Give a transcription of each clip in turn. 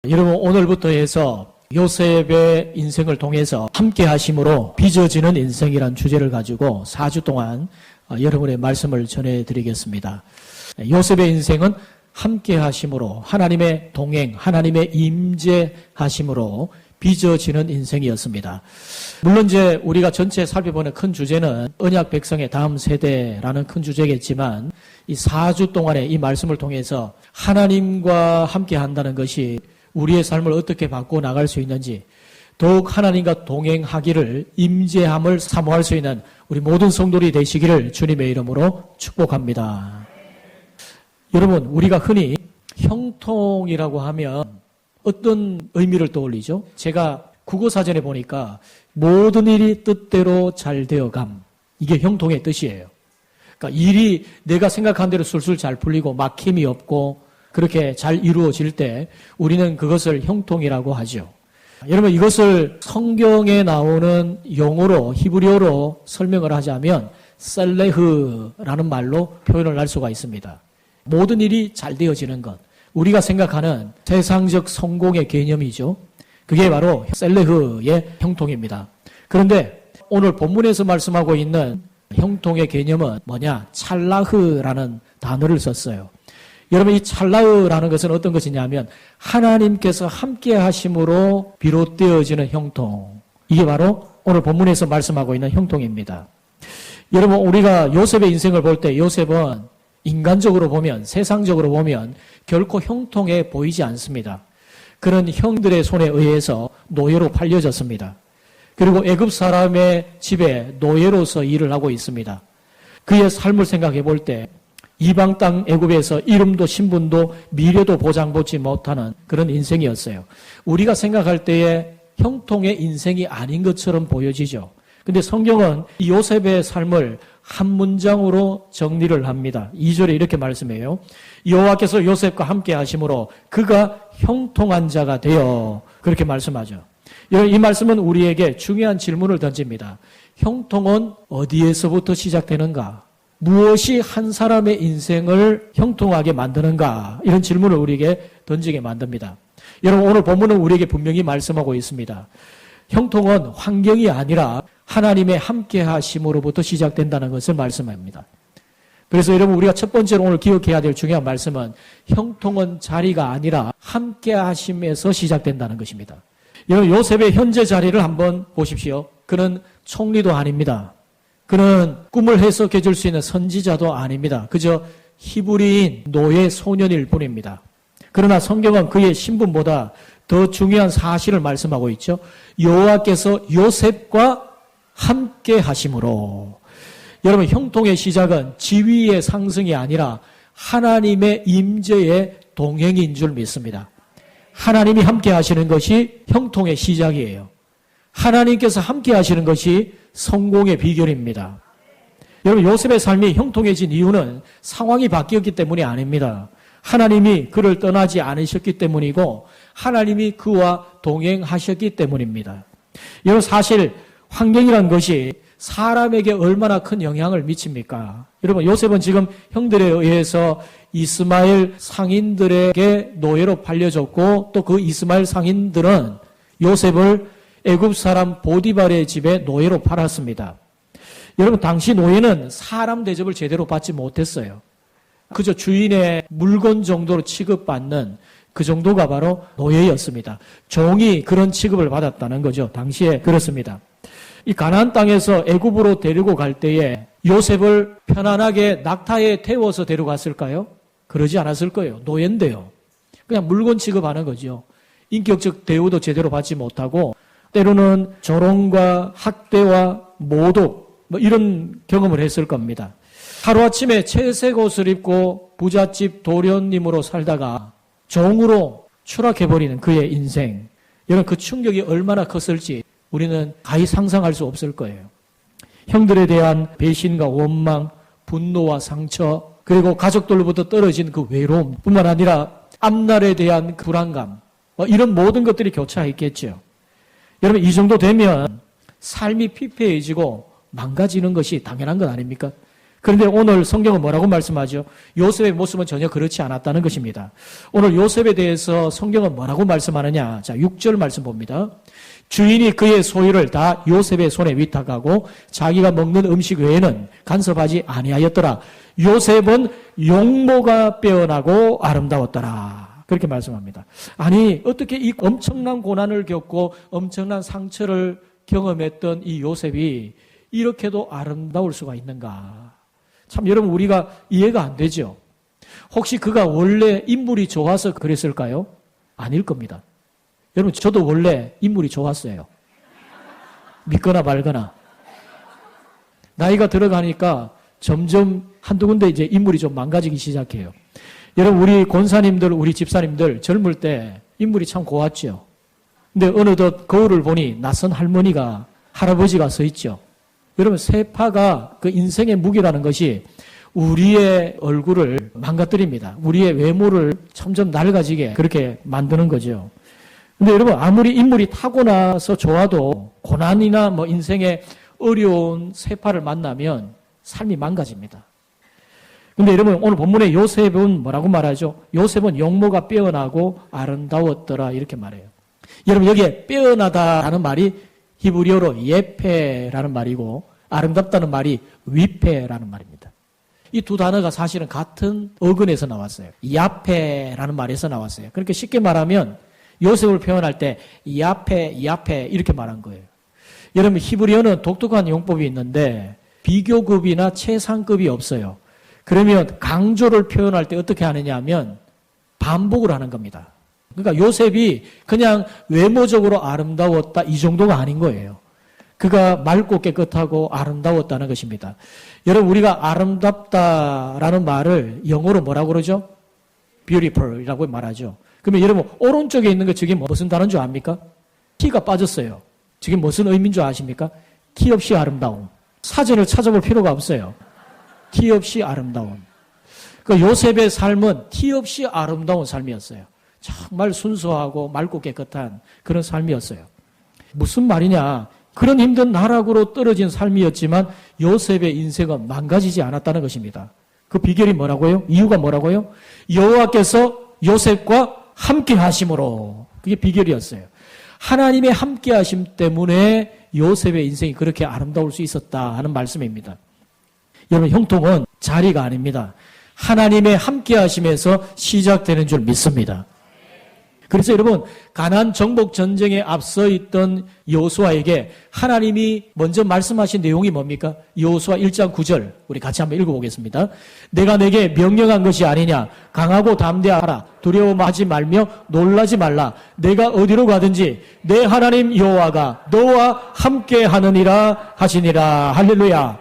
여러분, 오늘부터 해서 요셉의 인생을 통해서 함께 하심으로 빚어지는 인생이란 주제를 가지고 4주 동안 여러분의 말씀을 전해드리겠습니다. 요셉의 인생은 함께 하심으로, 하나님의 동행, 하나님의 임재하심으로 빚어지는 인생이었습니다. 물론 이제 우리가 전체 살펴보는 큰 주제는 언약 백성의 다음 세대라는 큰 주제겠지만, 이 4주 동안의 이 말씀을 통해서 하나님과 함께 한다는 것이 우리의 삶을 어떻게 바꿔 나갈 수 있는지, 더욱 하나님과 동행하기를, 임재함을 사모할 수 있는 우리 모든 성도들이 되시기를 주님의 이름으로 축복합니다. 여러분, 우리가 흔히 형통이라고 하면 어떤 의미를 떠올리죠? 제가 국어사전에 보니까 모든 일이 뜻대로 잘 되어감, 이게 형통의 뜻이에요. 그러니까 일이 내가 생각한 대로 술술 잘 풀리고 막힘이 없고 그렇게 잘 이루어질 때 우리는 그것을 형통이라고 하죠. 여러분, 이것을 성경에 나오는 용어로, 히브리어로 설명을 하자면 셀레흐라는 말로 표현을 할 수가 있습니다. 모든 일이 잘 되어지는 것, 우리가 생각하는 세상적 성공의 개념이죠. 그게 바로 셀레흐의 형통입니다. 그런데 오늘 본문에서 말씀하고 있는 형통의 개념은 뭐냐? 찰라흐라는 단어를 썼어요. 여러분, 이 찰라흐라는 것은 어떤 것이냐면 하나님께서 함께 하심으로 비롯되어지는 형통, 이게 바로 오늘 본문에서 말씀하고 있는 형통입니다. 여러분, 우리가 요셉의 인생을 볼 때 요셉은 인간적으로 보면, 세상적으로 보면 결코 형통해 보이지 않습니다. 그런 형들의 손에 의해서 노예로 팔려졌습니다. 그리고 애굽 사람의 집에 노예로서 일을 하고 있습니다. 그의 삶을 생각해 볼 때 이방 땅 애굽에서 이름도 신분도 미래도 보장받지 못하는 그런 인생이었어요. 우리가 생각할 때에 형통의 인생이 아닌 것처럼 보여지죠. 근데 성경은 이 요셉의 삶을 한 문장으로 정리를 합니다. 2절에 이렇게 말씀해요. 여호와께서 요셉과 함께 하심으로 그가 형통한 자가 되어, 그렇게 말씀하죠. 이 말씀은 우리에게 중요한 질문을 던집니다. 형통은 어디에서부터 시작되는가? 무엇이 한 사람의 인생을 형통하게 만드는가? 이런 질문을 우리에게 던지게 만듭니다. 여러분, 오늘 본문은 우리에게 분명히 말씀하고 있습니다. 형통은 환경이 아니라 하나님의 함께 하심으로부터 시작된다는 것을 말씀합니다. 그래서 여러분, 우리가 첫 번째로 오늘 기억해야 될 중요한 말씀은 형통은 자리가 아니라 함께 하심에서 시작된다는 것입니다. 여러분, 요셉의 현재 자리를 한번 보십시오. 그는 총리도 아닙니다. 그는 꿈을 해석해 줄 수 있는 선지자도 아닙니다. 그저 히브리인 노예 소년일 뿐입니다. 그러나 성경은 그의 신분보다 더 중요한 사실을 말씀하고 있죠. 여호와께서 요셉과 함께 하심으로. 여러분, 형통의 시작은 지위의 상승이 아니라 하나님의 임재의 동행인 줄 믿습니다. 하나님이 함께 하시는 것이 형통의 시작이에요. 하나님께서 함께 하시는 것이 성공의 비결입니다. 여러분, 요셉의 삶이 형통해진 이유는 상황이 바뀌었기 때문이 아닙니다. 하나님이 그를 떠나지 않으셨기 때문이고 하나님이 그와 동행하셨기 때문입니다. 여러분, 사실 환경이란 것이 사람에게 얼마나 큰 영향을 미칩니까? 여러분, 요셉은 지금 형들에 의해서 이스마엘 상인들에게 노예로 팔려졌고, 또 그 이스마엘 상인들은 요셉을 애굽 사람 보디발의 집에 노예로 팔았습니다. 여러분, 당시 노예는 사람 대접을 제대로 받지 못했어요. 그저 주인의 물건 정도로 취급받는 그 정도가 바로 노예였습니다. 종이 그런 취급을 받았다는 거죠. 당시에 그렇습니다. 이 가나안 땅에서 애굽으로 데리고 갈 때에 요셉을 편안하게 낙타에 태워서 데려갔을까요? 그러지 않았을 거예요. 노예인데요. 그냥 물건 취급하는 거죠. 인격적 대우도 제대로 받지 못하고 때로는 조롱과 학대와 모독, 이런 경험을 했을 겁니다. 하루아침에 채색 옷을 입고 부잣집 도련님으로 살다가 종으로 추락해버리는 그의 인생. 여러분, 그 충격이 얼마나 컸을지 우리는 가히 상상할 수 없을 거예요. 형들에 대한 배신과 원망, 분노와 상처, 그리고 가족들로부터 떨어진 그 외로움 뿐만 아니라 앞날에 대한 불안감, 이런 모든 것들이 교차했겠죠. 여러분, 이 정도 되면 삶이 피폐해지고 망가지는 것이 당연한 것 아닙니까? 그런데 오늘 성경은 뭐라고 말씀하죠? 요셉의 모습은 전혀 그렇지 않았다는 것입니다. 오늘 요셉에 대해서 성경은 뭐라고 말씀하느냐? 자, 6절 말씀 봅니다. 주인이 그의 소유를 다 요셉의 손에 위탁하고 자기가 먹는 음식 외에는 간섭하지 아니하였더라. 요셉은 용모가 빼어나고 아름다웠더라. 그렇게 말씀합니다. 아니, 어떻게 이 엄청난 고난을 겪고 엄청난 상처를 경험했던 이 요셉이 이렇게도 아름다울 수가 있는가? 참 여러분 우리가 이해가 안 되죠. 혹시 그가 원래 인물이 좋아서 그랬을까요? 아닐 겁니다. 여러분 저도 원래 인물이 좋았어요. 믿거나 말거나. 나이가 들어가니까 점점 한두 군데 이제 인물이 좀 망가지기 시작해요. 여러분 우리 권사님들, 우리 집사님들 젊을 때 인물이 참 고왔죠. 근데 어느덧 거울을 보니 낯선 할머니가, 할아버지가 서 있죠. 여러분 세파가 그 인생의 무게라는 것이 우리의 얼굴을 망가뜨립니다. 우리의 외모를 점점 낡아지게 그렇게 만드는 거죠. 근데 여러분 아무리 인물이 타고나서 좋아도 고난이나 뭐 인생의 어려운 세파를 만나면 삶이 망가집니다. 근데 여러분 오늘 본문에 요셉은 뭐라고 말하죠? 요셉은 용모가 빼어나고 아름다웠더라 이렇게 말해요. 여러분 여기에 빼어나다라는 말이 히브리어로 예페라는 말이고 아름답다는 말이 위페라는 말입니다. 이 두 단어가 사실은 같은 어근에서 나왔어요. 야페라는 말에서 나왔어요. 그러니까 쉽게 말하면 요셉을 표현할 때 야페 이렇게 말한 거예요. 여러분 히브리어는 독특한 용법이 있는데 비교급이나 최상급이 없어요. 그러면 강조를 표현할 때 어떻게 하느냐 하면 반복을 하는 겁니다. 그러니까 요셉이 그냥 외모적으로 아름다웠다 이 정도가 아닌 거예요. 그가 맑고 깨끗하고 아름다웠다는 것입니다. 여러분 우리가 아름답다라는 말을 영어로 뭐라고 그러죠? beautiful이라고 말하죠. 그러면 여러분 오른쪽에 있는 거 저게 무슨 단어인 줄 압니까? 키가 빠졌어요. 저게 무슨 의미인 줄 아십니까? 키 없이 아름다움. 사전을 찾아볼 필요가 없어요. 티 없이 아름다움. 그 요셉의 삶은 티 없이 아름다운 삶이었어요. 정말 순수하고 맑고 깨끗한 그런 삶이었어요. 무슨 말이냐? 그런 힘든 나락으로 떨어진 삶이었지만 요셉의 인생은 망가지지 않았다는 것입니다. 그 비결이 뭐라고요? 이유가 뭐라고요? 여호와께서 요셉과 함께 하심으로. 그게 비결이었어요. 하나님의 함께 하심 때문에 요셉의 인생이 그렇게 아름다울 수 있었다 하는 말씀입니다. 여러분 형통은 자리가 아닙니다. 하나님의 함께 하심에서 시작되는 줄 믿습니다. 그래서 여러분 가나안 정복 전쟁에 앞서 있던 여호수아에게 하나님이 먼저 말씀하신 내용이 뭡니까? 여호수아 1장 9절 우리 같이 한번 읽어보겠습니다. 내가 내게 명령한 것이 아니냐? 강하고 담대하라. 두려워하지 말며 놀라지 말라. 내가 어디로 가든지 내 하나님 여호와가 너와 함께 하느니라 하시니라. 할렐루야.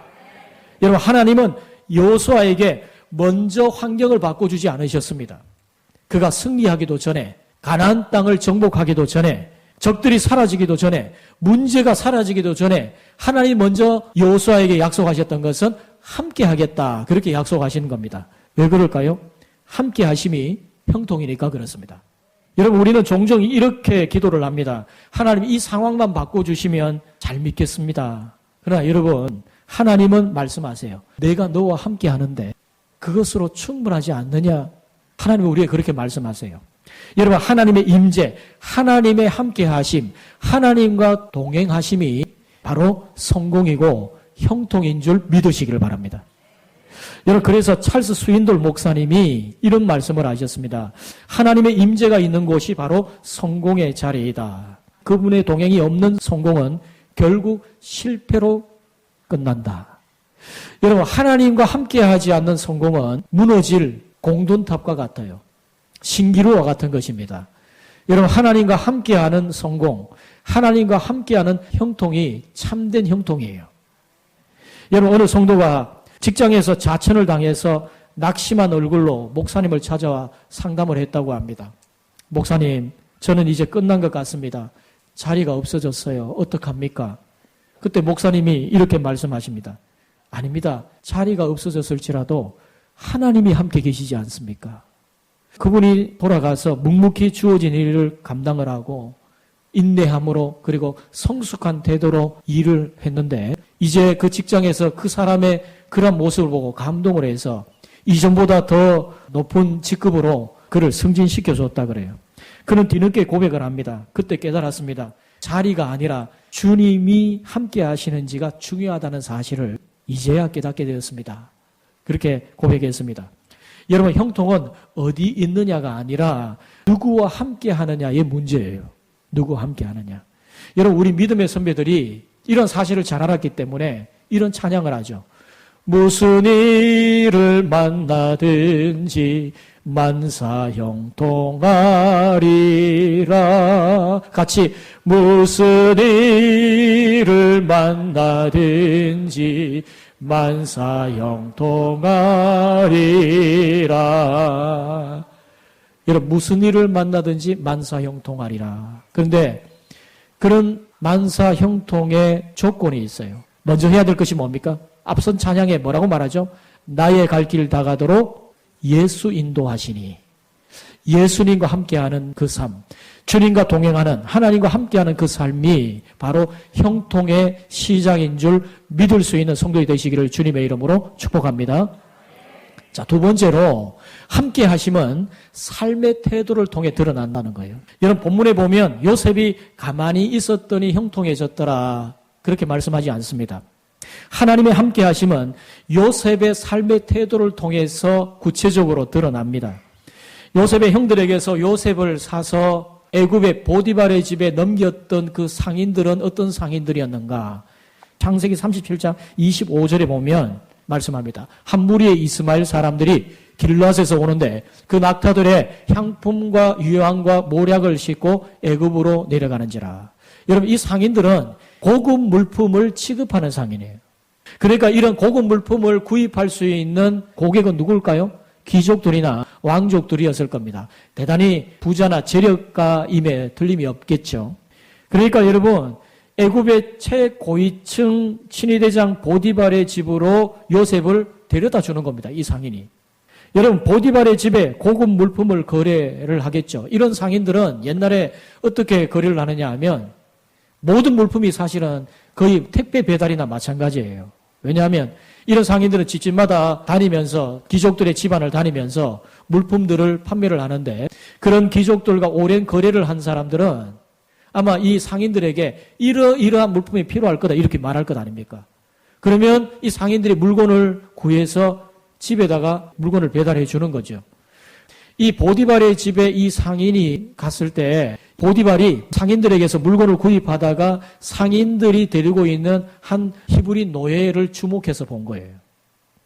여러분 하나님은 여호수아에게 먼저 환경을 바꿔주지 않으셨습니다. 그가 승리하기도 전에 가나안 땅을 정복하기도 전에 적들이 사라지기도 전에 문제가 사라지기도 전에 하나님 먼저 여호수아에게 약속하셨던 것은 함께 하겠다. 그렇게 약속하시는 겁니다. 왜 그럴까요? 함께 하심이 형통이니까 그렇습니다. 여러분 우리는 종종 이렇게 기도를 합니다. 하나님 이 상황만 바꿔주시면 잘 믿겠습니다. 그러나 여러분 하나님은 말씀하세요. 내가 너와 함께 하는데 그것으로 충분하지 않느냐? 하나님은 우리에게 그렇게 말씀하세요. 여러분 하나님의 임재, 하나님의 함께하심, 하나님과 동행하심이 바로 성공이고 형통인 줄 믿으시기를 바랍니다. 여러분 그래서 찰스 스윈돌 목사님이 이런 말씀을 하셨습니다. 하나님의 임재가 있는 곳이 바로 성공의 자리이다. 그분의 동행이 없는 성공은 결국 실패로 끝난다. 여러분 하나님과 함께하지 않는 성공은 무너질 공든탑과 같아요. 신기루와 같은 것입니다. 여러분 하나님과 함께하는 성공, 하나님과 함께하는 형통이 참된 형통이에요. 여러분 어느 성도가 직장에서 자천을 당해서 낙심한 얼굴로 목사님을 찾아와 상담을 했다고 합니다. 목사님, 저는 이제 끝난 것 같습니다. 자리가 없어졌어요. 어떡합니까? 그때 목사님이 이렇게 말씀하십니다. 아닙니다. 자리가 없어졌을지라도 하나님이 함께 계시지 않습니까? 그분이 돌아가서 묵묵히 주어진 일을 감당을 하고 인내함으로 그리고 성숙한 태도로 일을 했는데 이제 그 직장에서 그 사람의 그런 모습을 보고 감동을 해서 이전보다 더 높은 직급으로 그를 승진시켜줬다 그래요. 그는 뒤늦게 고백을 합니다. 그때 깨달았습니다. 자리가 아니라 주님이 함께 하시는지가 중요하다는 사실을 이제야 깨닫게 되었습니다. 그렇게 고백했습니다. 여러분, 형통은 어디 있느냐가 아니라 누구와 함께 하느냐의 문제예요. 누구와 함께 하느냐. 여러분, 우리 믿음의 선배들이 이런 사실을 잘 알았기 때문에 이런 찬양을 하죠. 무슨 일을 만나든지 만사형통하리라. 같이 무슨 일을 만나든지 만사형통하리라. 여러분, 무슨 일을 만나든지 만사형통하리라. 그런데 그런 만사형통의 조건이 있어요. 먼저 해야 될 것이 뭡니까? 앞선 찬양에 뭐라고 말하죠? 나의 갈 길 다 가도록 예수 인도하시니. 예수님과 함께하는 그 삶, 주님과 동행하는, 하나님과 함께하는 그 삶이 바로 형통의 시작인 줄 믿을 수 있는 성도이 되시기를 주님의 이름으로 축복합니다. 자, 두 번째로 함께 하심은 삶의 태도를 통해 드러난다는 거예요. 여러분, 본문에 보면 요셉이 가만히 있었더니 형통해졌더라, 그렇게 말씀하지 않습니다. 하나님의 함께 하심은 요셉의 삶의 태도를 통해서 구체적으로 드러납니다. 요셉의 형들에게서 요셉을 사서 애굽의 보디발의 집에 넘겼던 그 상인들은 어떤 상인들이었는가? 창세기 37장 25절에 보면 말씀합니다. 한 무리의 이스마엘 사람들이 길앗에서 오는데 그 낙타들의 향품과 유황과 모략을 싣고 애굽으로 내려가는지라. 여러분, 이 상인들은 고급 물품을 취급하는 상인이에요. 그러니까 이런 고급 물품을 구입할 수 있는 고객은 누굴까요? 귀족들이나 왕족들이었을 겁니다. 대단히 부자나 재력가임에 틀림이 없겠죠. 그러니까 여러분, 애굽의 최고위층 친위대장 보디발의 집으로 요셉을 데려다 주는 겁니다. 이 상인이. 여러분, 보디발의 집에 고급 물품을 거래를 하겠죠. 이런 상인들은 옛날에 어떻게 거래를 하느냐 하면 모든 물품이 사실은 거의 택배 배달이나 마찬가지예요. 왜냐하면 이런 상인들은 집집마다 다니면서 귀족들의 집안을 다니면서 물품들을 판매를 하는데 그런 귀족들과 오랜 거래를 한 사람들은 아마 이 상인들에게 이러이러한 물품이 필요할 거다 이렇게 말할 것 아닙니까? 그러면 이 상인들이 물건을 구해서 집에다가 물건을 배달해 주는 거죠. 이 보디발의 집에 이 상인이 갔을 때 보디발이 상인들에게서 물건을 구입하다가 상인들이 데리고 있는 한 히브리 노예를 주목해서 본 거예요.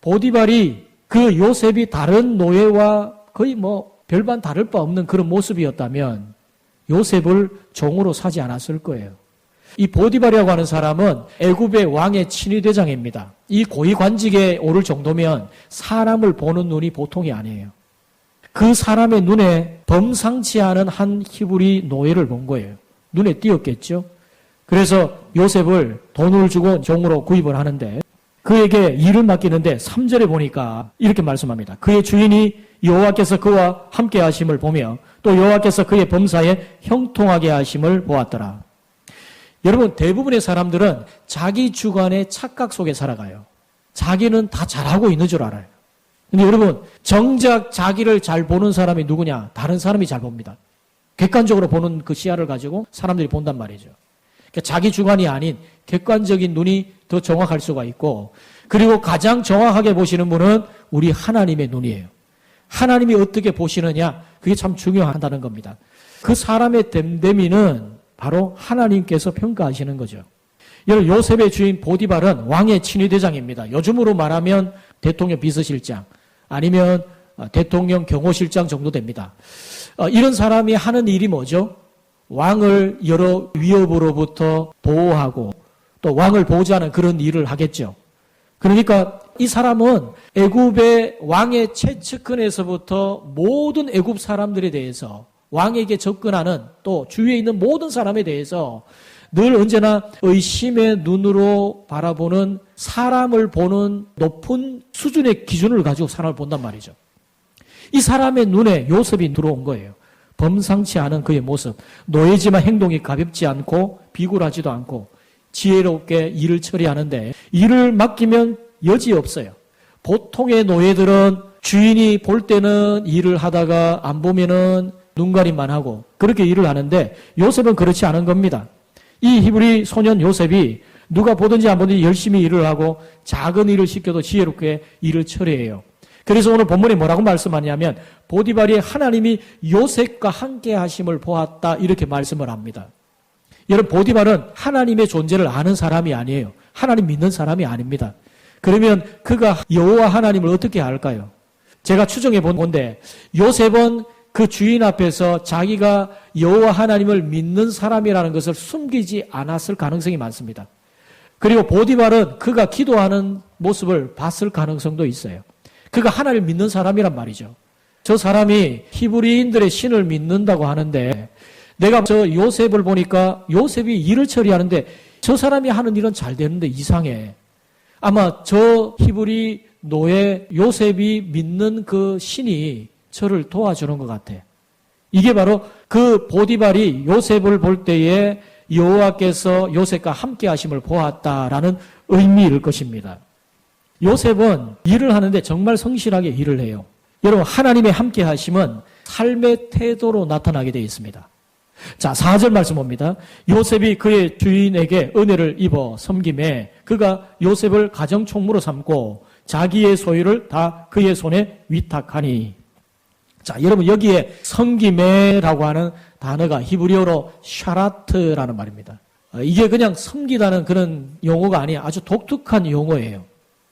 보디발이 그 요셉이 다른 노예와 거의 별반 다를 바 없는 그런 모습이었다면 요셉을 종으로 사지 않았을 거예요. 이 보디발이라고 하는 사람은 애굽의 왕의 친위대장입니다. 이 고위관직에 오를 정도면 사람을 보는 눈이 보통이 아니에요. 그 사람의 눈에 범상치 않은 한 히브리 노예를 본 거예요. 눈에 띄었겠죠. 그래서 요셉을 돈을 주고 종으로 구입을 하는데 그에게 일을 맡기는데 3절에 보니까 이렇게 말씀합니다. 그의 주인이 여호와께서 그와 함께 하심을 보며 또 여호와께서 그의 범사에 형통하게 하심을 보았더라. 여러분, 대부분의 사람들은 자기 주관의 착각 속에 살아가요. 자기는 다 잘하고 있는 줄 알아요. 근데 여러분, 정작 자기를 잘 보는 사람이 누구냐? 다른 사람이 잘 봅니다. 객관적으로 보는 그 시야를 가지고 사람들이 본단 말이죠. 그러니까 자기 주관이 아닌 객관적인 눈이 더 정확할 수가 있고, 그리고 가장 정확하게 보시는 분은 우리 하나님의 눈이에요. 하나님이 어떻게 보시느냐? 그게 참 중요하다는 겁니다. 그 사람의 됨됨이는 바로 하나님께서 평가하시는 거죠. 여러분, 요셉의 주인 보디발은 왕의 친위대장입니다. 요즘으로 말하면 대통령 비서실장 아니면 대통령 경호실장 정도 됩니다. 이런 사람이 하는 일이 뭐죠? 왕을 여러 위협으로부터 보호하고 또 왕을 보호하는 그런 일을 하겠죠. 그러니까 이 사람은 애굽의 왕의 최측근에서부터 모든 애굽 사람들에 대해서 왕에게 접근하는 또 주위에 있는 모든 사람에 대해서 늘 언제나 의심의 눈으로 바라보는 사람을 보는 높은 수준의 기준을 가지고 사람을 본단 말이죠. 이 사람의 눈에 요셉이 들어온 거예요. 범상치 않은 그의 모습, 노예지만 행동이 가볍지 않고 비굴하지도 않고 지혜롭게 일을 처리하는데 일을 맡기면 여지없어요. 보통의 노예들은 주인이 볼 때는 일을 하다가 안 보면은 눈가림만 하고 그렇게 일을 하는데 요셉은 그렇지 않은 겁니다. 이 히브리 소년 요셉이 누가 보든지 안 보든지 열심히 일을 하고 작은 일을 시켜도 지혜롭게 일을 처리해요. 그래서 오늘 본문에 뭐라고 말씀하냐면 보디발이 하나님이 요셉과 함께 하심을 보았다 이렇게 말씀을 합니다. 여러분 보디발은 하나님의 존재를 아는 사람이 아니에요. 하나님 믿는 사람이 아닙니다. 그러면 그가 여호와 하나님을 어떻게 알까요? 제가 추정해 본 건데 요셉은 그 주인 앞에서 자기가 여호와 하나님을 믿는 사람이라는 것을 숨기지 않았을 가능성이 많습니다. 그리고 보디발은 그가 기도하는 모습을 봤을 가능성도 있어요. 그가 하나님을 믿는 사람이란 말이죠. 저 사람이 히브리인들의 신을 믿는다고 하는데 내가 저 요셉을 보니까 요셉이 일을 처리하는데 저 사람이 하는 일은 잘 되는데 이상해. 아마 저 히브리 노예 요셉이 믿는 그 신이 저를 도와주는 것 같아. 이게 바로 그 보디발이 요셉을 볼 때에 여호와께서 요셉과 함께 하심을 보았다라는 의미일 것입니다. 요셉은 일을 하는데 정말 성실하게 일을 해요. 여러분 하나님의 함께 하심은 삶의 태도로 나타나게 되어 있습니다. 자, 4절 말씀 봅니다. 요셉이 그의 주인에게 은혜를 입어 섬김에 그가 요셉을 가정총무로 삼고 자기의 소유를 다 그의 손에 위탁하니. 자, 여러분 여기에 섬김에라고 하는 단어가 히브리어로 샤라트라는 말입니다. 이게 그냥 섬기다는 그런 용어가 아니에요. 아주 독특한 용어예요.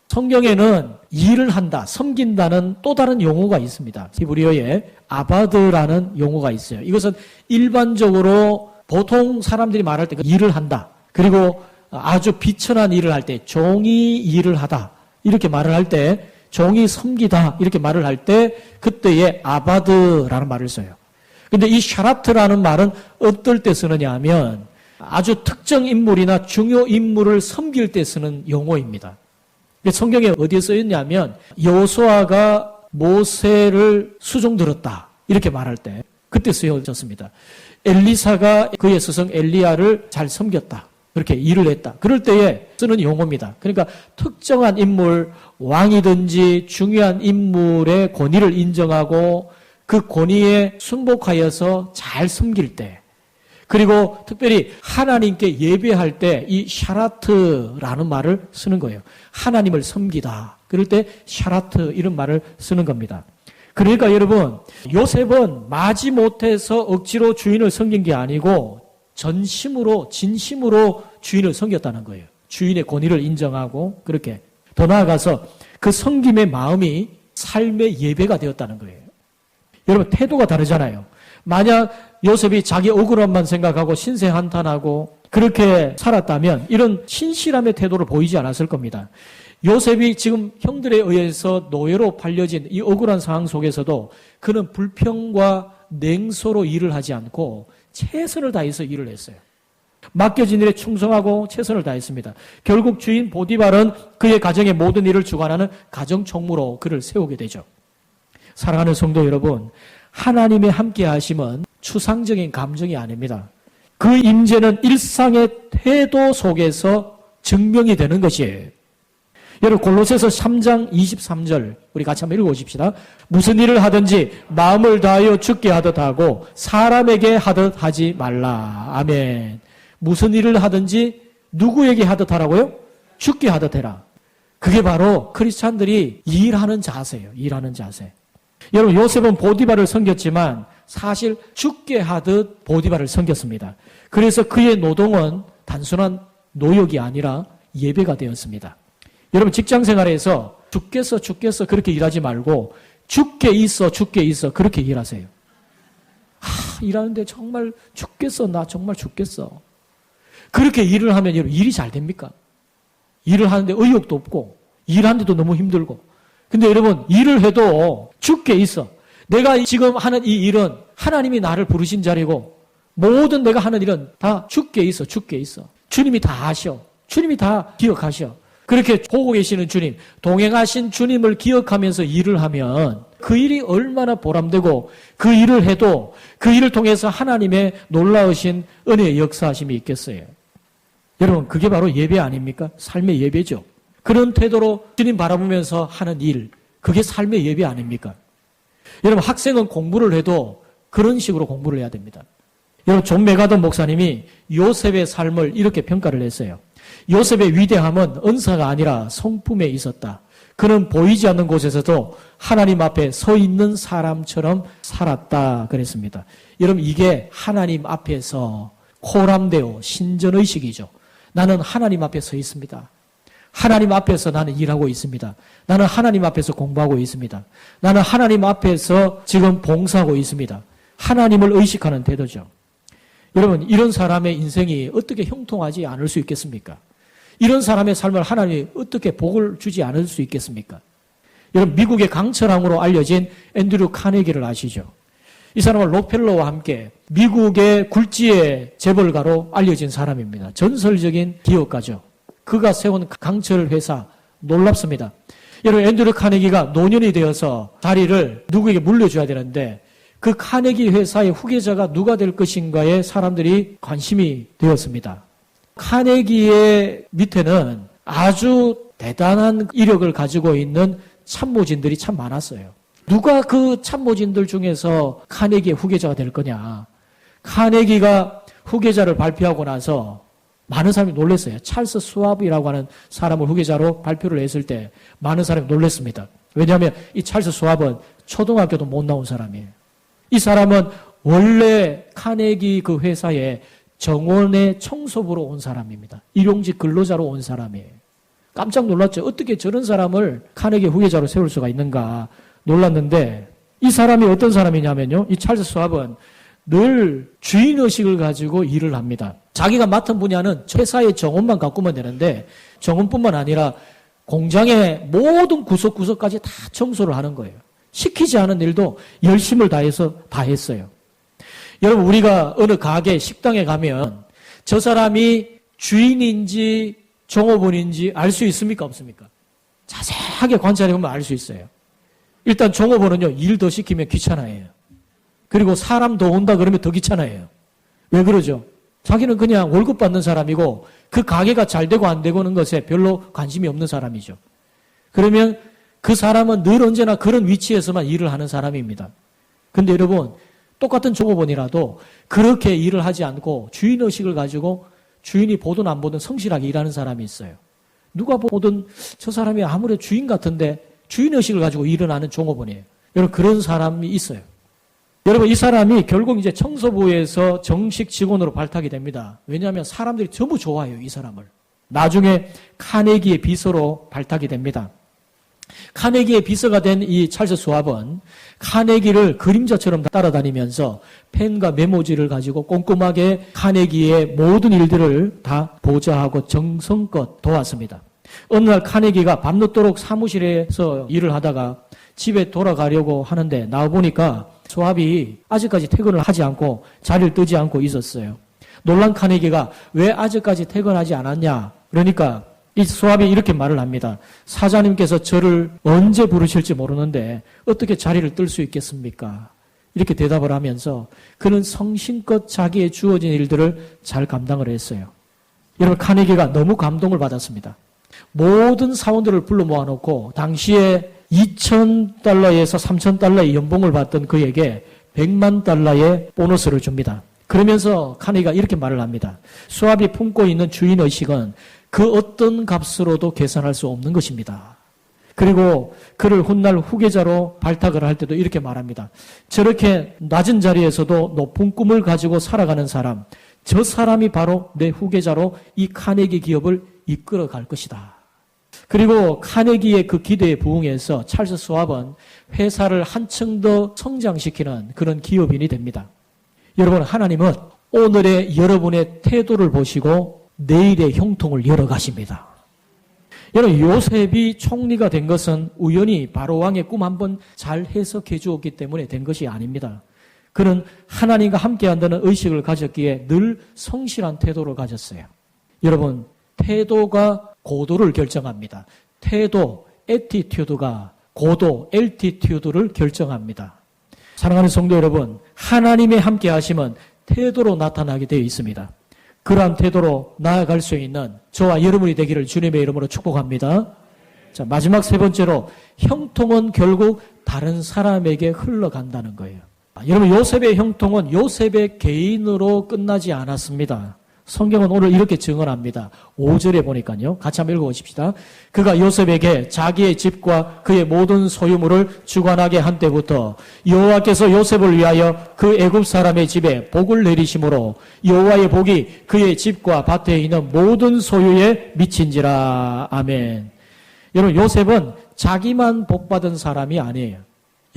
성경에는 일을 한다, 섬긴다는 또 다른 용어가 있습니다. 히브리어에 아바드라는 용어가 있어요. 이것은 일반적으로 보통 사람들이 말할 때 일을 한다. 그리고 아주 비천한 일을 할 때 종이 일을 하다. 이렇게 말을 할 때 종이 섬기다. 이렇게 말을 할 때 그때에 아바드라는 말을 써요. 근데 이 샤라트라는 말은 어떨 때 쓰느냐 하면 아주 특정 인물이나 중요 인물을 섬길 때 쓰는 용어입니다. 성경에 어디에 쓰였냐면 여호수아가 모세를 수종 들었다 이렇게 말할 때 그때 쓰여졌습니다. 엘리사가 그의 스승 엘리야를 잘 섬겼다 그렇게 일을 했다 그럴 때에 쓰는 용어입니다. 그러니까 특정한 인물 왕이든지 중요한 인물의 권위를 인정하고 그 권위에 승복하여서 잘 섬길 때 그리고 특별히 하나님께 예배할 때 이 샤라트라는 말을 쓰는 거예요. 하나님을 섬기다. 그럴 때 샤라트 이런 말을 쓰는 겁니다. 그러니까 여러분 요셉은 마지못해서 억지로 주인을 섬긴 게 아니고 전심으로 진심으로 주인을 섬겼다는 거예요. 주인의 권위를 인정하고 그렇게 더 나아가서 그 섬김의 마음이 삶의 예배가 되었다는 거예요. 여러분 태도가 다르잖아요. 만약 요셉이 자기 억울함만 생각하고 신세한탄하고 그렇게 살았다면 이런 신실함의 태도를 보이지 않았을 겁니다. 요셉이 지금 형들에 의해서 노예로 팔려진 이 억울한 상황 속에서도 그는 불평과 냉소로 일을 하지 않고 최선을 다해서 일을 했어요. 맡겨진 일에 충성하고 최선을 다했습니다. 결국 주인 보디발은 그의 가정의 모든 일을 주관하는 가정총무로 그를 세우게 되죠. 사랑하는 성도 여러분, 하나님의 함께 하심은 추상적인 감정이 아닙니다. 그 임재는 일상의 태도 속에서 증명이 되는 것이에요. 여러분 골로새서 3장 23절 우리 같이 한번 읽어보십시다. 무슨 일을 하든지 마음을 다하여 주께 하듯 하고 사람에게 하듯 하지 말라. 아멘. 무슨 일을 하든지 누구에게 하듯 하라고요? 주께 하듯 해라. 그게 바로 크리스찬들이 일하는 자세예요. 일하는 자세. 여러분 요셉은 보디발을 섬겼지만 사실 주께 하듯 보디발을 섬겼습니다. 그래서 그의 노동은 단순한 노역이 아니라 예배가 되었습니다. 여러분 직장생활에서 죽겠어 그렇게 일하지 말고 죽게 있어 그렇게 일하세요. 일하는데 정말 죽겠어 나 정말 죽겠어. 그렇게 일을 하면 여러분 일이 잘 됩니까? 일을 하는데 의욕도 없고 일하는데도 너무 힘들고 근데 여러분 일을 해도 죽게 있어. 내가 지금 하는 이 일은 하나님이 나를 부르신 자리고 모든 내가 하는 일은 다 죽게 있어. 주님이 다 아셔. 주님이 다 기억하셔. 그렇게 보고 계시는 주님, 동행하신 주님을 기억하면서 일을 하면 그 일이 얼마나 보람되고 그 일을 해도 그 일을 통해서 하나님의 놀라우신 은혜의 역사하심이 있겠어요. 여러분 그게 바로 예배 아닙니까? 삶의 예배죠. 그런 태도로 주님 바라보면서 하는 일, 그게 삶의 예배 아닙니까? 여러분, 학생은 공부를 해도 그런 식으로 공부를 해야 됩니다. 여러분, 존 메가던 목사님이 요셉의 삶을 이렇게 평가를 했어요. 요셉의 위대함은 은사가 아니라 성품에 있었다. 그는 보이지 않는 곳에서도 하나님 앞에 서 있는 사람처럼 살았다 그랬습니다. 여러분, 이게 하나님 앞에서 코람데오 신전의식이죠. 나는 하나님 앞에 서 있습니다. 하나님 앞에서 나는 일하고 있습니다. 나는 하나님 앞에서 공부하고 있습니다. 나는 하나님 앞에서 지금 봉사하고 있습니다. 하나님을 의식하는 태도죠. 여러분, 이런 사람의 인생이 어떻게 형통하지 않을 수 있겠습니까? 이런 사람의 삶을 하나님이 어떻게 복을 주지 않을 수 있겠습니까? 여러분, 미국의 강철왕으로 알려진 앤드류 카네기를 아시죠? 이 사람은 록펠러와 함께 미국의 굴지의 재벌가로 알려진 사람입니다. 전설적인 기업가죠. 그가 세운 강철 회사, 놀랍습니다. 여러분, 앤드류 카네기가 노년이 되어서 자리를 누구에게 물려줘야 되는데 그 카네기 회사의 후계자가 누가 될 것인가에 사람들이 관심이 되었습니다. 카네기의 밑에는 아주 대단한 이력을 가지고 있는 참모진들이 참 많았어요. 누가 그 참모진들 중에서 카네기의 후계자가 될 거냐. 카네기가 후계자를 발표하고 나서 많은 사람이 놀랐어요. 찰스 스왑이라고 하는 사람을 후계자로 발표를 했을 때 많은 사람이 놀랐습니다. 왜냐하면 이 찰스 스왑은 초등학교도 못 나온 사람이에요. 이 사람은 원래 카네기 그 회사에 정원의 청소부로 온 사람입니다. 일용직 근로자로 온 사람이에요. 깜짝 놀랐죠. 어떻게 저런 사람을 카네기 후계자로 세울 수가 있는가 놀랐는데 이 사람이 어떤 사람이냐면요. 이 찰스 스왑은 늘 주인의식을 가지고 일을 합니다. 자기가 맡은 분야는 회사의 정원만 가꾸면 되는데 정원뿐만 아니라 공장의 모든 구석구석까지 다 청소를 하는 거예요. 시키지 않은 일도 열심을 다해서 다 했어요. 여러분, 우리가 어느 가게, 식당에 가면 저 사람이 주인인지 종업원인지 알 수 있습니까? 없습니까? 자세하게 관찰해보면 알 수 있어요. 일단 종업원은요, 일 더 시키면 귀찮아해요. 그리고 사람 더 온다 그러면 더 귀찮아해요. 왜 그러죠? 자기는 그냥 월급 받는 사람이고 그 가게가 잘 되고 안 되고는 것에 별로 관심이 없는 사람이죠. 그러면 그 사람은 늘 언제나 그런 위치에서만 일을 하는 사람입니다. 근데 여러분, 똑같은 종업원이라도 그렇게 일을 하지 않고 주인의식을 가지고 주인이 보든 안 보든 성실하게 일하는 사람이 있어요. 누가 보든 저 사람이 아무래도 주인 같은데 주인의식을 가지고 일을 하는 종업원이에요. 여러분, 그런 사람이 있어요. 여러분, 이 사람이 결국 이제 청소부에서 정식 직원으로 발탁이 됩니다. 왜냐하면 사람들이 전부 좋아해요, 이 사람을. 나중에 카네기의 비서로 발탁이 됩니다. 카네기의 비서가 된 이 찰스 스왑은 카네기를 그림자처럼 따라다니면서 펜과 메모지를 가지고 꼼꼼하게 카네기의 모든 일들을 다 보좌하고 정성껏 도왔습니다. 어느 날 카네기가 밤늦도록 사무실에서 일을 하다가 집에 돌아가려고 하는데 나와보니까 스왑이 아직까지 퇴근을 하지 않고 자리를 뜨지 않고 있었어요. 놀란 카네기가 왜 아직까지 퇴근하지 않았냐? 그러니까 이 스왑이 이렇게 말을 합니다. 사장님께서 저를 언제 부르실지 모르는데 어떻게 자리를 뜰 수 있겠습니까? 이렇게 대답을 하면서 그는 성심껏 자기의 주어진 일들을 잘 감당을 했어요. 여러분, 카네기가 너무 감동을 받았습니다. 모든 사원들을 불러 모아놓고 당시에 $2,000에서 $3,000의 연봉을 받던 그에게 $100만 보너스를 줍니다. 그러면서 카네기가 이렇게 말을 합니다. 스왑이 품고 있는 주인의식은 그 어떤 값으로도 계산할 수 없는 것입니다. 그리고 그를 훗날 후계자로 발탁을 할 때도 이렇게 말합니다. 저렇게 낮은 자리에서도 높은 꿈을 가지고 살아가는 사람, 저 사람이 바로 내 후계자로 이 카네기 기업을 이끌어 갈 것이다. 그리고 카네기의 그 기대에 부응해서 찰스 스왑은 회사를 한층 더 성장시키는 그런 기업인이 됩니다. 여러분, 하나님은 오늘의 여러분의 태도를 보시고 내일의 형통을 열어가십니다. 여러분, 요셉이 총리가 된 것은 우연히 바로왕의 꿈 한번 잘 해석해 주었기 때문에 된 것이 아닙니다. 그는 하나님과 함께한다는 의식을 가졌기에 늘 성실한 태도를 가졌어요. 여러분, 태도가 고도를 결정합니다. 태도, 애티튜드가 고도, 엘티튜드를 결정합니다. 사랑하는 성도 여러분, 하나님의 함께 하심은 태도로 나타나게 되어 있습니다. 그러한 태도로 나아갈 수 있는 저와 여러분이 되기를 주님의 이름으로 축복합니다. 자, 마지막 세 번째로 형통은 결국 다른 사람에게 흘러간다는 거예요. 여러분, 요셉의 형통은 요셉의 개인으로 끝나지 않았습니다. 성경은 오늘 이렇게 증언합니다. 5절에 보니까요. 같이 한번 읽어보십시다. 그가 요셉에게 자기의 집과 그의 모든 소유물을 주관하게 한 때부터 여호와께서 요셉을 위하여 그 애굽 사람의 집에 복을 내리심으로 여호와의 복이 그의 집과 밭에 있는 모든 소유에 미친지라. 아멘. 여러분, 요셉은 자기만 복받은 사람이 아니에요.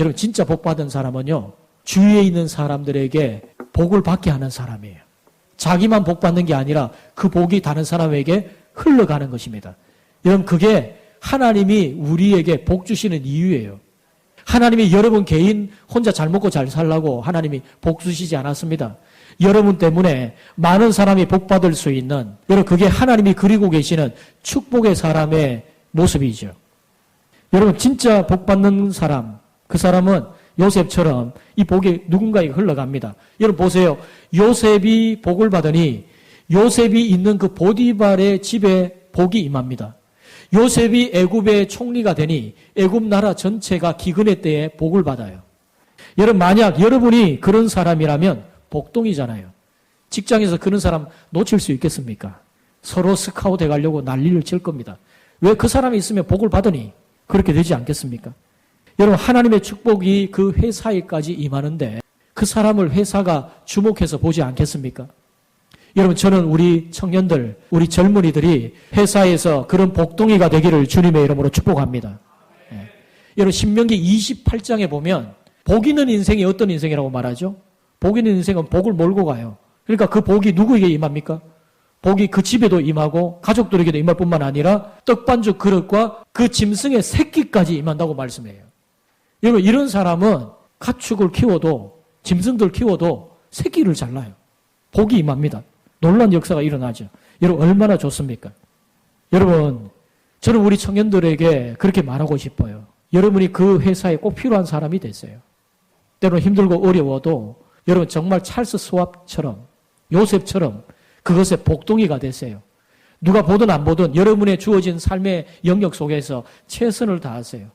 여러분, 진짜 복받은 사람은요, 주위에 있는 사람들에게 복을 받게 하는 사람이에요. 자기만 복받는 게 아니라 그 복이 다른 사람에게 흘러가는 것입니다. 여러분, 그게 하나님이 우리에게 복 주시는 이유예요. 하나님이 여러분 개인 혼자 잘 먹고 잘 살라고 하나님이 복 주시지 않았습니다. 여러분 때문에 많은 사람이 복받을 수 있는, 여러분, 그게 하나님이 그리고 계시는 축복의 사람의 모습이죠. 여러분, 진짜 복받는 사람, 그 사람은 요셉처럼 이 복이 누군가에게 흘러갑니다. 여러분 보세요. 요셉이 복을 받으니 요셉이 있는 그 보디발의 집에 복이 임합니다. 요셉이 애굽의 총리가 되니 애굽 나라 전체가 기근의 때에 복을 받아요. 여러분, 만약 여러분이 그런 사람이라면 복동이잖아요. 직장에서 그런 사람 놓칠 수 있겠습니까? 서로 스카웃 해가려고 난리를 칠 겁니다. 왜? 그 사람이 있으면 복을 받으니 그렇게 되지 않겠습니까? 여러분, 하나님의 축복이 그 회사에까지 임하는데 그 사람을 회사가 주목해서 보지 않겠습니까? 여러분, 저는 우리 청년들, 우리 젊은이들이 회사에서 그런 복동이가 되기를 주님의 이름으로 축복합니다. 네. 여러분, 신명기 28장에 보면 복 있는 인생이 어떤 인생이라고 말하죠? 복 있는 인생은 복을 몰고 가요. 그러니까 그 복이 누구에게 임합니까? 복이 그 집에도 임하고 가족들에게도 임할 뿐만 아니라 떡반죽 그릇과 그 짐승의 새끼까지 임한다고 말씀해요. 여러분, 이런 사람은 가축을 키워도, 짐승들 키워도 새끼를 잘 낳아요. 복이 임합니다. 놀라운 역사가 일어나죠. 여러분, 얼마나 좋습니까? 여러분, 저는 우리 청년들에게 그렇게 말하고 싶어요. 여러분이 그 회사에 꼭 필요한 사람이 됐어요. 때로는 힘들고 어려워도 여러분 정말 찰스 스왑처럼, 요셉처럼 그것의 복동이가 되세요. 누가 보든 안 보든 여러분의 주어진 삶의 영역 속에서 최선을 다하세요.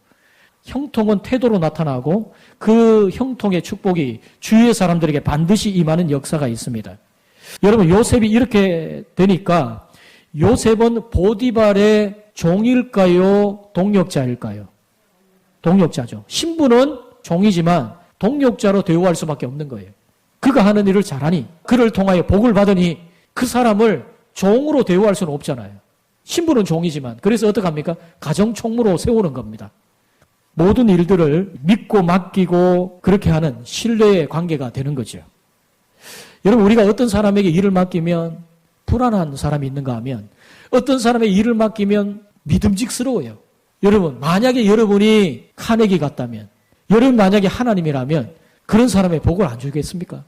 형통은 태도로 나타나고 그 형통의 축복이 주위의 사람들에게 반드시 임하는 역사가 있습니다. 여러분, 요셉이 이렇게 되니까 요셉은 보디발의 종일까요? 동역자일까요? 동역자죠. 신분은 종이지만 동역자로 대우할 수밖에 없는 거예요. 그가 하는 일을 잘하니, 그를 통하여 복을 받으니 그 사람을 종으로 대우할 수는 없잖아요. 신분은 종이지만. 그래서 어떡합니까? 가정총무로 세우는 겁니다. 모든 일들을 믿고 맡기고 그렇게 하는 신뢰의 관계가 되는 거죠. 여러분, 우리가 어떤 사람에게 일을 맡기면 불안한 사람이 있는가 하면 어떤 사람에게 일을 맡기면 믿음직스러워요. 여러분, 만약에 여러분이 카네기 같다면, 여러분 만약에 하나님이라면 그런 사람의 복을 안 주겠습니까?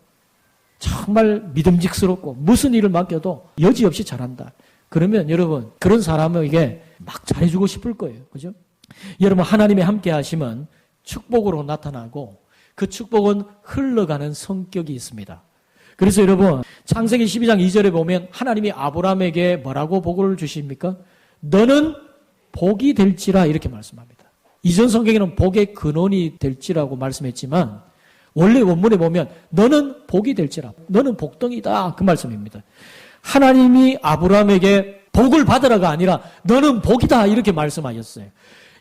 정말 믿음직스럽고 무슨 일을 맡겨도 여지없이 잘한다. 그러면 여러분, 그런 사람에게 막 잘해주고 싶을 거예요. 그죠? 여러분, 하나님의 함께 하심은 축복으로 나타나고 그 축복은 흘러가는 성격이 있습니다. 그래서 여러분, 창세기 12장 2절에 보면 하나님이 아브라함에게 뭐라고 복을 주십니까? 너는 복이 될지라, 이렇게 말씀합니다. 이전 성경에는 복의 근원이 될지라고 말씀했지만 원래 원문에 보면 너는 복이 될지라, 너는 복덩이다, 그 말씀입니다. 하나님이 아브라함에게 복을 받으라가 아니라 너는 복이다, 이렇게 말씀하셨어요.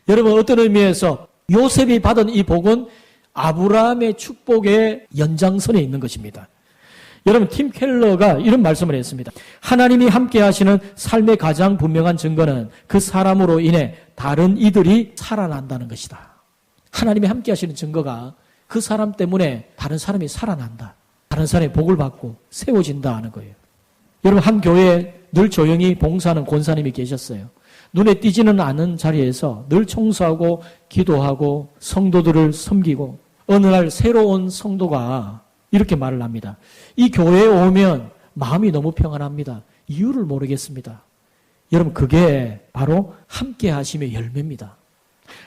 여러분, 어떤 의미에서 요셉이 받은 이 복은 아브라함의 축복의 연장선에 있는 것입니다. 여러분, 팀 켈러가 이런 말씀을 했습니다. 하나님이 함께 하시는 삶의 가장 분명한 증거는 그 사람으로 인해 다른 이들이 살아난다는 것이다. 하나님이 함께 하시는 증거가 그 사람 때문에 다른 사람이 살아난다. 다른 사람이 복을 받고 세워진다 하는 거예요. 여러분, 한 교회에 늘 조용히 봉사하는 권사님이 계셨어요. 눈에 띄지는 않은 자리에서 늘 청소하고 기도하고 성도들을 섬기고, 어느 날 새로운 성도가 이렇게 말을 합니다. 이 교회에 오면 마음이 너무 평안합니다. 이유를 모르겠습니다. 여러분, 그게 바로 함께 하심의 열매입니다.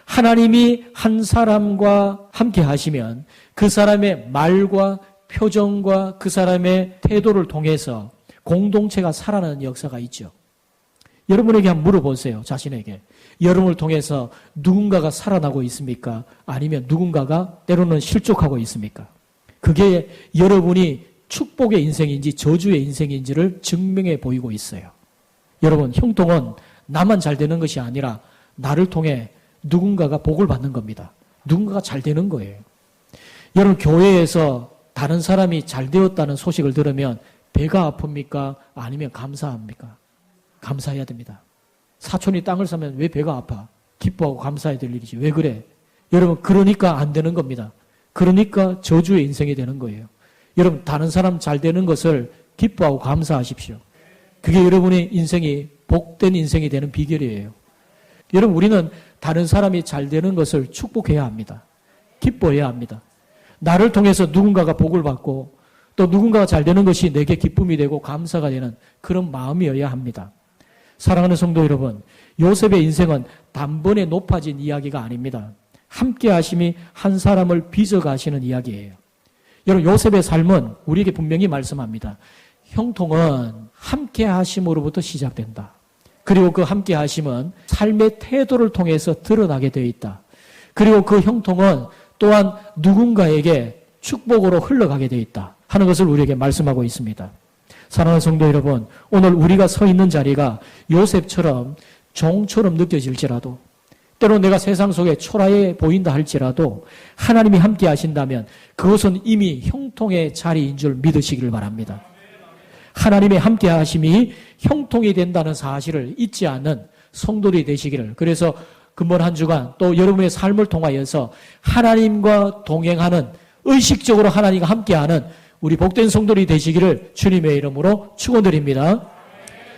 하나님이 한 사람과 함께 하시면 그 사람의 말과 표정과 그 사람의 태도를 통해서 공동체가 살아나는 역사가 있죠. 여러분에게 한번 물어보세요. 자신에게. 여러분을 통해서 누군가가 살아나고 있습니까? 아니면 누군가가 때로는 실족하고 있습니까? 그게 여러분이 축복의 인생인지 저주의 인생인지를 증명해 보이고 있어요. 여러분, 형통은 나만 잘 되는 것이 아니라 나를 통해 누군가가 복을 받는 겁니다. 누군가가 잘 되는 거예요. 여러분, 교회에서 다른 사람이 잘 되었다는 소식을 들으면 배가 아픕니까? 아니면 감사합니까? 감사해야 됩니다. 사촌이 땅을 사면 왜 배가 아파? 기뻐하고 감사해야 될 일이지. 왜 그래? 여러분, 그러니까 안 되는 겁니다. 그러니까 저주의 인생이 되는 거예요. 여러분, 다른 사람 잘 되는 것을 기뻐하고 감사하십시오. 그게 여러분의 인생이 복된 인생이 되는 비결이에요. 여러분, 우리는 다른 사람이 잘 되는 것을 축복해야 합니다. 기뻐해야 합니다. 나를 통해서 누군가가 복을 받고 또 누군가가 잘 되는 것이 내게 기쁨이 되고 감사가 되는 그런 마음이어야 합니다. 사랑하는 성도 여러분, 요셉의 인생은 단번에 높아진 이야기가 아닙니다. 함께 하심이 한 사람을 빚어가시는 이야기예요. 여러분, 요셉의 삶은 우리에게 분명히 말씀합니다. 형통은 함께 하심으로부터 시작된다. 그리고 그 함께 하심은 삶의 태도를 통해서 드러나게 되어 있다. 그리고 그 형통은 또한 누군가에게 축복으로 흘러가게 되어 있다 하는 것을 우리에게 말씀하고 있습니다. 사랑하는 성도 여러분, 오늘 우리가 서 있는 자리가 요셉처럼 종처럼 느껴질지라도 때로 내가 세상 속에 초라해 보인다 할지라도 하나님이 함께 하신다면 그것은 이미 형통의 자리인 줄 믿으시기를 바랍니다. 하나님의 함께 하심이 형통이 된다는 사실을 잊지 않는 성도들이 되시기를, 그래서 근본 한 주간 또 여러분의 삶을 통하여서 하나님과 동행하는, 의식적으로 하나님과 함께하는 우리 복된 성도들이 되시기를 주님의 이름으로 축원드립니다.